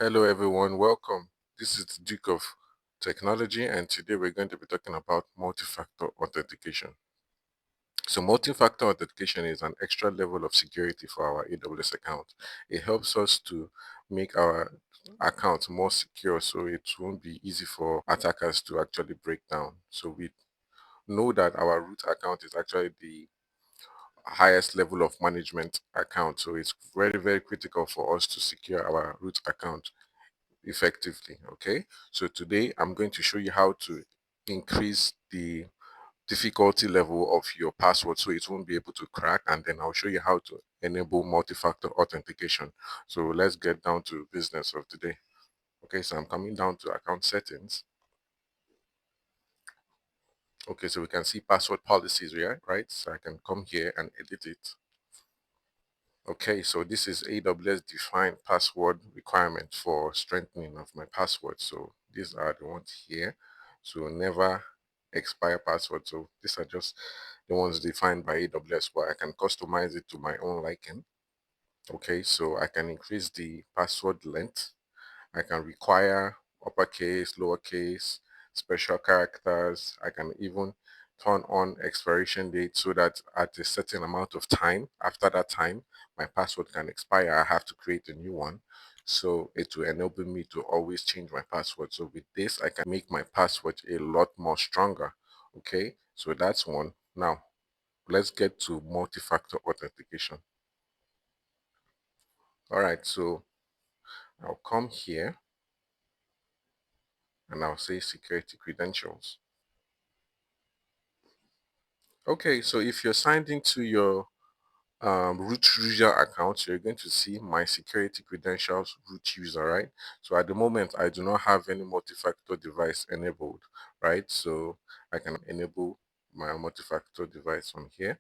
Hello everyone, welcome. This is the Duke of Technology and today we're going to be talking about multi-factor authentication. So multi-factor authentication is an extra level of security for our AWS account. It helps us to make our account more secure so it won't be easy for attackers to actually break down. So we know that our root account is actually the highest level of management account. So it's very, very critical for us to secure our root account effectively. Okay, so today I'm going to show you how to increase the difficulty level of your password so it won't be able to crack, and then I'll show you how to enable multi-factor authentication. So let's get down to business of today. Okay, so I'm coming down to account settings. Okay, so we can see password policies here, right? So I can come here and edit it. Okay, so this is AWS defined password requirement for strengthening of my password. So these are the ones here. So never expire password. So these are just the ones defined by AWS, but I can customize it to my own liking. Okay, so I can increase the password length. I can require uppercase, lowercase, special characters. I can even turn on expiration date so that at a certain amount of time, after that time, my password can expire. I have to create a new one. So it will enable me to always change my password. So with this, I can make my password a lot more stronger. Okay, so that's one. Now, let's get to multi-factor authentication. All right, so I'll come here and I'll say security credentials. Okay, so if you're signed into your root user account, you're going to see my security credentials root user, right? So at the moment, I do not have any multi-factor device enabled, right? So I can enable my multi-factor device from here.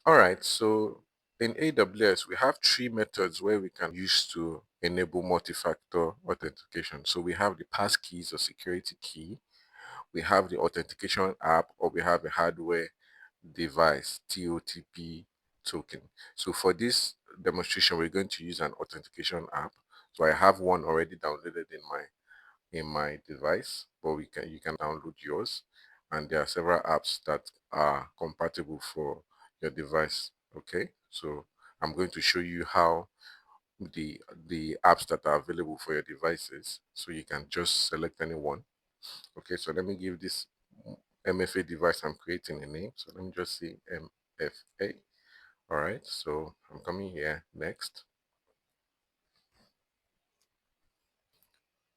All right, so in AWS, we have three methods where we can use to enable multi-factor authentication. So we have the pass keys or security key, we have the authentication app, or we have a hardware device TOTP token. So for this demonstration, we're going to use an authentication app. So I have one already downloaded in my device, but we can you can download yours, and there are several apps that are compatible for your device. Okay, so I'm going to show you how the apps that are available for your devices, so you can just select any one. Okay, so let me give this MFA device I'm creating a name. So let me just say MFA. All right, so I'm coming here next.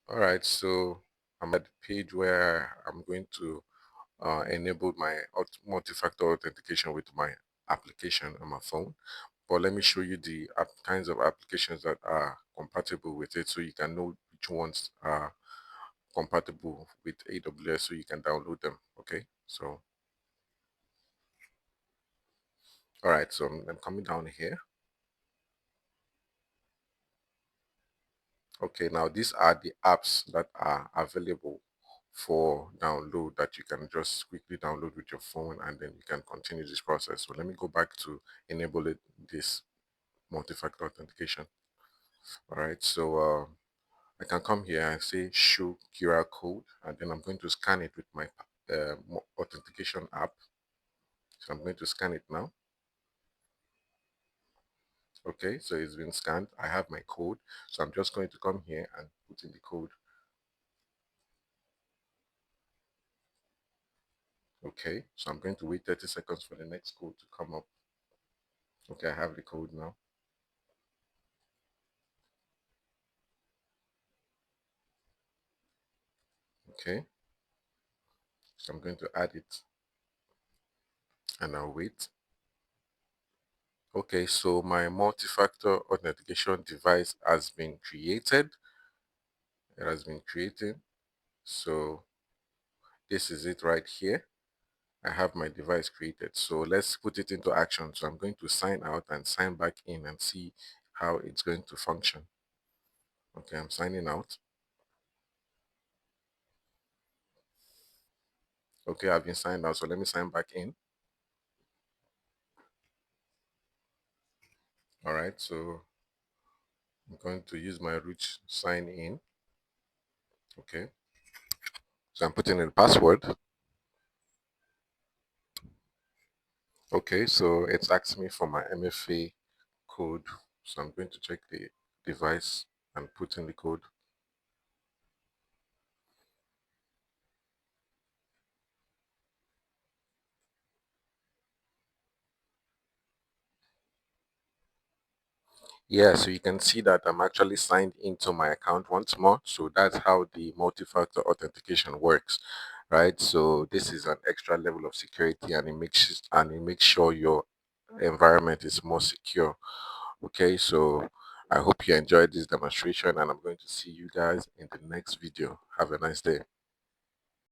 All right, so I'm at the page where I'm going to enable my multi-factor authentication with my application on my phone. But let me show you the kinds of applications that are compatible with it so you can know which ones are compatible with AWS so you can download them. Okay, so all right, so I'm coming down here. Okay, now these are the apps that are available for download that you can just quickly download with your phone and then you can continue this process. So let me go back to enable this multi-factor authentication. All right, so I can come here and say show QR code, and then I'm going to scan it with my authentication app. So I'm going to scan it now. Okay, so it's been scanned. I have my code, so I'm just going to come here and put in the code. Okay, so I'm going to wait 30 seconds for the next code to come up. Okay, I have the code now. Okay, so I'm going to add it and I'll wait. Okay, so my multi-factor authentication device has been created. It has been created. So this is it right here. I have my device created. So let's put it into action. So I'm going to sign out and sign back in and see how it's going to function. Okay, I'm signing out. Okay, I've been signed out. So let me sign back in. All right, so I'm going to use my root sign in. Okay, so I'm putting in the password. Okay, so it's asking me for my MFA code. So I'm going to check the device and put in the code. Yeah, so you can see that I'm actually signed into my account once more. So that's how the multi-factor authentication works, right? So this is an extra level of security, and it makes sure your environment is more secure. Okay, so I hope you enjoyed this demonstration, and I'm going to see you guys in the next video. Have a nice day.